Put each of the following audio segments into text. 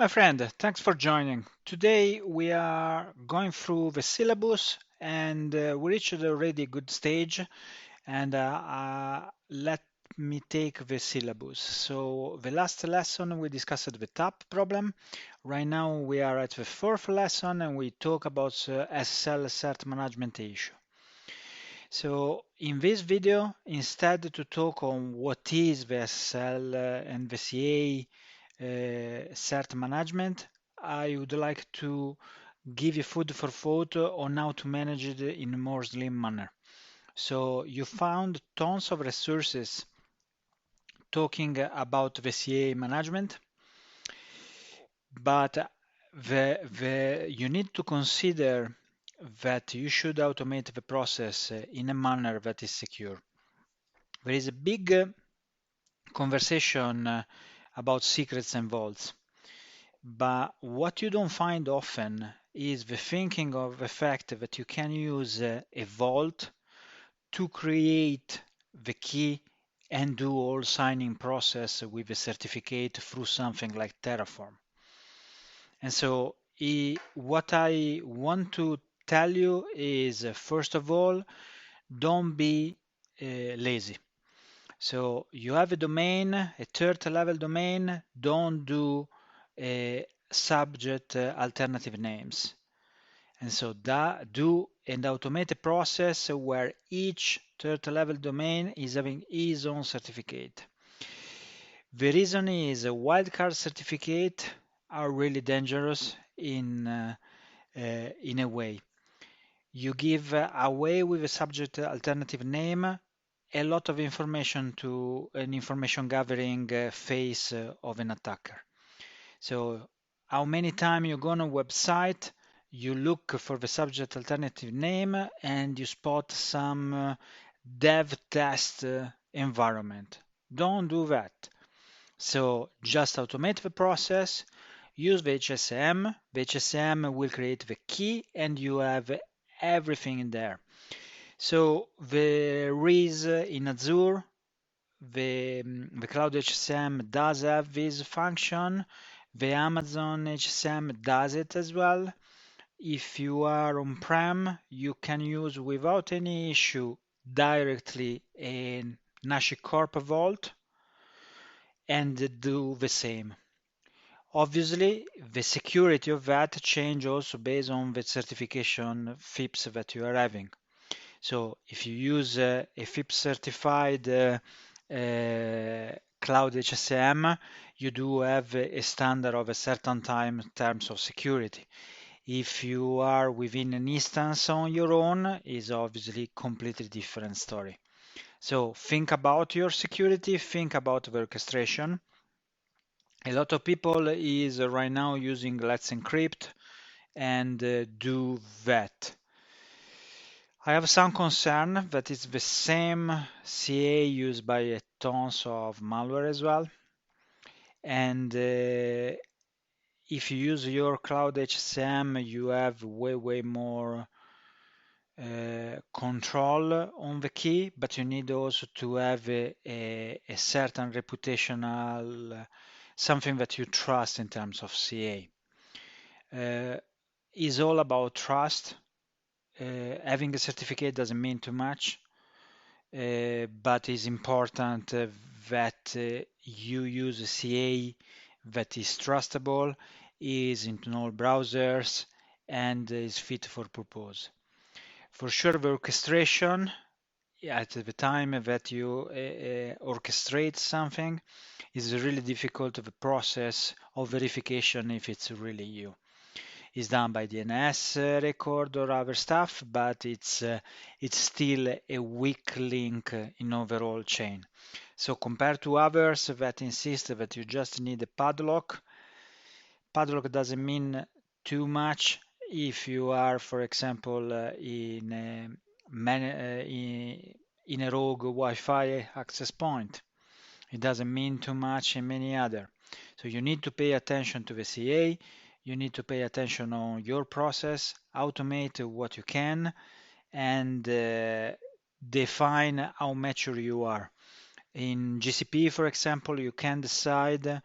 My friend, thanks for joining. Today we are going through the syllabus and we reached already a good stage and let me take the syllabus. So the last lesson we discussed the TAP problem. Right now we are at the fourth lesson and we talk about SSL cert management issue. So in this video, instead to talk on what is the SSL and the CA cert management, I would like to give you food for thought on how to manage it in a more slim manner. So you found tons of resources talking about the CA management, but you need to consider that you should automate the process in a manner that is secure. There is a big conversation about secrets and vaults, but what you don't find often is the thinking of the fact that you can use a vault to create the key and do all signing process with a certificate through something like Terraform. And so what I want to tell you is, first of all, don't be lazy. So you have a domain, a third level domain, don't do subject alternative names. And so do and automate a process where each third level domain is having its own certificate. The reason is wildcard certificate are really dangerous in a way. You give away with a subject alternative name a lot of information to an information gathering phase of an attacker. So how many times you go on a website, you look for the subject alternative name and you spot some dev test environment. Don't do that. So just automate the process, use the HSM. The HSM will create the key and you have everything in there. So there is in Azure, the Cloud HSM does have this function. The Amazon HSM does it as well. If you are on-prem, you can use without any issue directly a HashiCorp Vault and do the same. Obviously, the security of that change also based on the certification FIPS that you are having. So if you use a FIPS certified Cloud HSM, you do have a standard of a certain time in terms of security. If you are within an instance on your own, is obviously completely different story. So think about your security, think about the orchestration. A lot of people is right now using Let's Encrypt and do that. I have some concern that it's the same CA used by a tons of malware as well. And if you use your Cloud HCM, you have way more control on the key, but you need also to have a certain reputational, something that you trust in terms of CA. Is all about trust. Having a certificate doesn't mean too much. But it's important that you use a CA that is trustable, is in all browsers, and is fit for purpose. For sure, the orchestration at the time that you orchestrate something is really difficult the process of verification if it's really you. Is done by DNS record or other stuff, but it's still a weak link in overall chain. So compared to others that insist that you just need a padlock doesn't mean too much if you are, for example, in a rogue Wi-Fi access point. It doesn't mean too much in many other. So you need to pay attention to the CA, you need to pay attention on your process, automate what you can, and define how mature you are. In GCP, for example, you can decide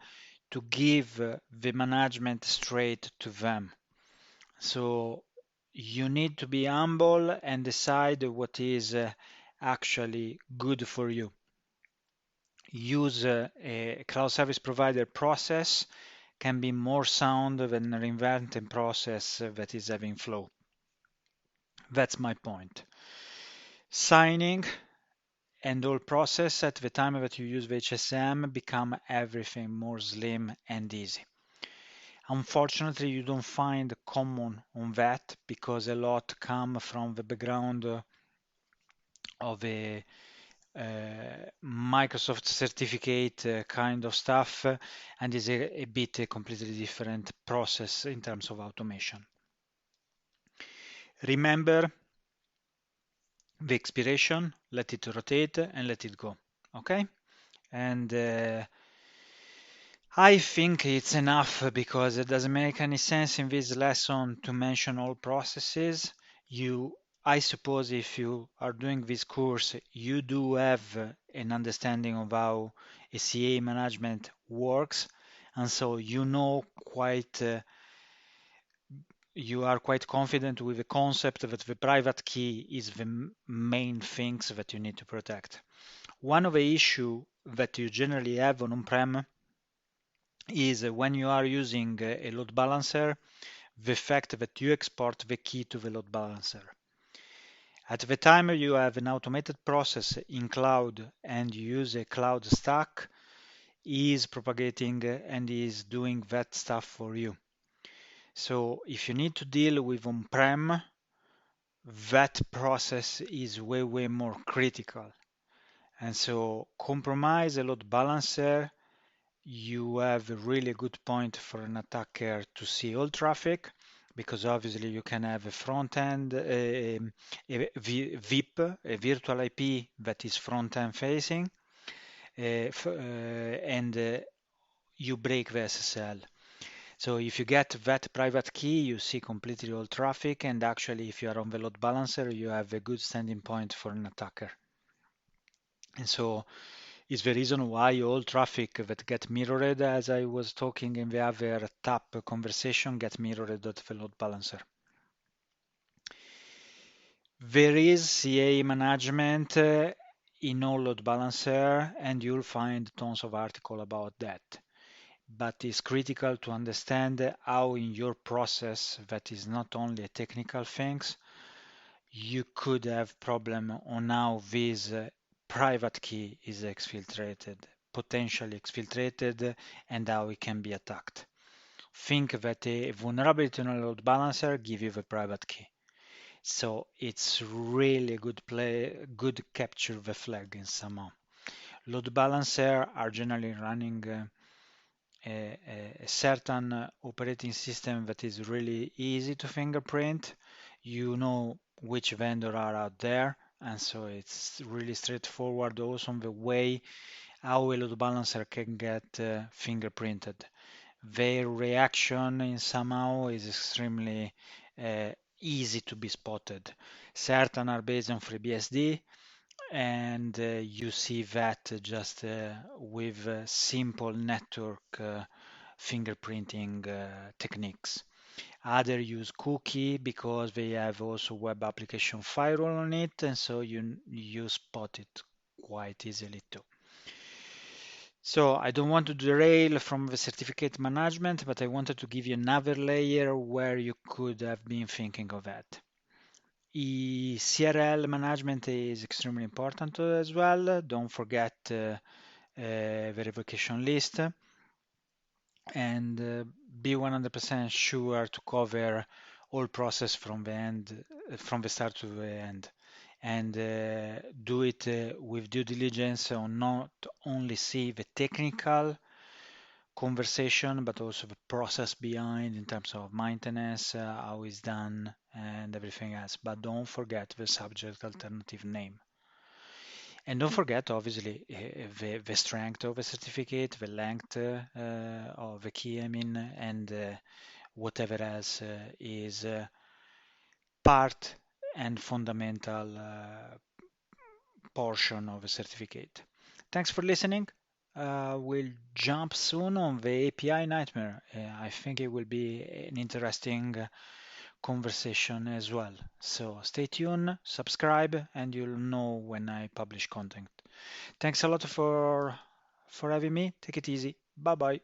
to give the management straight to them. So you need to be humble and decide what is actually good for you. Use a cloud service provider process can be more sound than reinventing process that is having flow. That's my point. Signing and all process at the time that you use the HSM become everything more slim and easy. Unfortunately, you don't find common on that because a lot come from the background of a Microsoft certificate kind of stuff and is a bit a completely different process in terms of automation. Remember the expiration, let it rotate and let it go. Okay? And I think it's enough because it doesn't make any sense in this lesson to mention all processes. I suppose if you are doing this course, you do have an understanding of how a CA management works, and so you are quite confident with the concept that the private key is the main things that you need to protect. One of the issue that you generally have on-prem is when you are using a load balancer, the fact that you export the key to the load balancer. At the time you have an automated process in cloud and you use a cloud stack, is propagating and is doing that stuff for you. So if you need to deal with on-prem, that process is way more critical. And so compromise a load balancer, you have a really good point for an attacker to see all traffic, because obviously you can have a front end, a VIP, a virtual IP that is front end facing, and you break the SSL. So if you get that private key, you see completely all traffic, and actually if you are on the load balancer, you have a good standing point for an attacker. And so is the reason why all traffic that get mirrored, as I was talking in the other tap conversation, get mirrored at the load balancer. There is CA management in all load balancer, and you'll find tons of article about that. But it's critical to understand how in your process, that is not only a technical things, you could have problem on how this private key is exfiltrated, potentially exfiltrated, and how it can be attacked. Think that a vulnerability on a load balancer give you the private key. So it's really a good capture the flag in somehow. Load balancer are generally running a certain operating system that is really easy to fingerprint. You know which vendor are out there, and so it's really straightforward also on the way how a load balancer can get fingerprinted. Their reaction in somehow is extremely easy to be spotted. Certain are based on FreeBSD, and you see that just with simple network fingerprinting techniques. Other use cookie because they have also web application firewall on it, and so you spot it quite easily too. So I don't want to derail from the certificate management, but I wanted to give you another layer where you could have been thinking of that. CRL management is extremely important as well. Don't forget the revocation list, and be 100% sure to cover all process from the end, from the start to the end, and do it with due diligence on not only see the technical conversation, but also the process behind in terms of maintenance, how it's done, and everything else. But don't forget the subject alternative name. And don't forget, obviously, the strength of the certificate, the length of the key, and whatever else is part and fundamental portion of a certificate. Thanks for listening. We'll jump soon on the API nightmare. I think it will be an interesting conversation as well. So stay tuned, subscribe, and you'll know when I publish content. Thanks a lot for having me. Take it easy. Bye bye.